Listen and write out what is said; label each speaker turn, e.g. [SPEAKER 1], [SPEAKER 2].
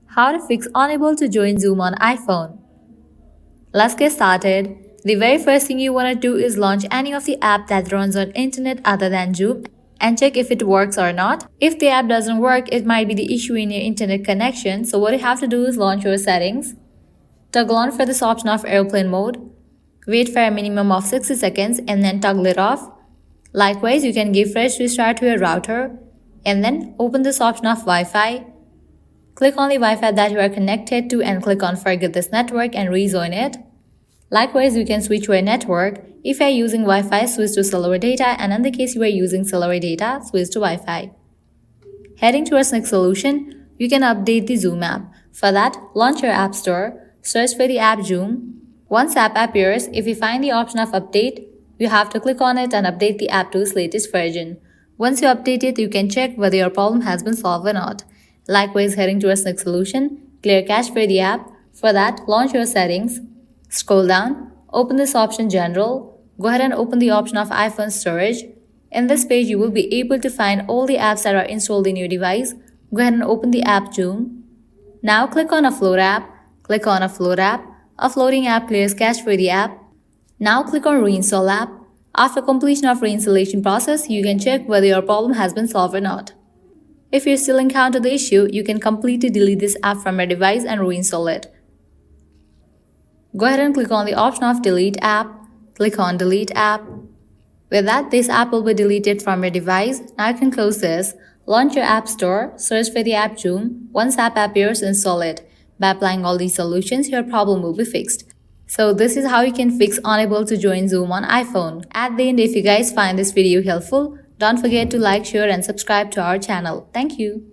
[SPEAKER 1] How to fix unable to join Zoom on iPhone. Let's get started. The very first thing you want to do is launch any of the app that runs on internet other than Zoom and check if it works or not. If the app doesn't work, it might be the issue in your internet connection. So what you have to do is launch your settings. Toggle on for this option of airplane mode. Wait for a minimum of 60 seconds and then toggle it off. Likewise, you can give fresh restart to your router and then open this option of Wi-Fi. Click on the Wi-Fi that you are connected to and click on Forget this network and rejoin it. Likewise, you can switch your network. If you are using Wi-Fi, switch to cellular data, and in the case you are using cellular data, switch to Wi-Fi. Heading towards next solution, you can update the Zoom app. For that, launch your App Store, search for the app Zoom. Once app appears, if you find the option of update, you have to click on it and update the app to its latest version. Once you update it, you can check whether your problem has been solved or not. Likewise, heading towards next solution, clear cache for the app. For that, launch your settings. Scroll down, open this option General. Go ahead and open the option of iPhone storage. In this page, you will be able to find all the apps that are installed in your device. Go ahead and open the app Zoom. Now click on Offload app. Click on Offload app. Offloading app clears cache for the app. Now click on Reinstall app. After completion of reinstallation process, you can check whether your problem has been solved or not. If you still encounter the issue, you can completely delete this app from your device and reinstall it. Go ahead and click on the option of Delete app. Click on Delete app. With that, this app will be deleted from your device. Now you can close this. Launch your App Store, search for the app Zoom. Once app appears, install it. By applying all these solutions, your problem will be fixed. So this is how you can fix unable to join Zoom on iPhone. At the end, if you guys find this video helpful, don't forget to like, share and subscribe to our channel. Thank you.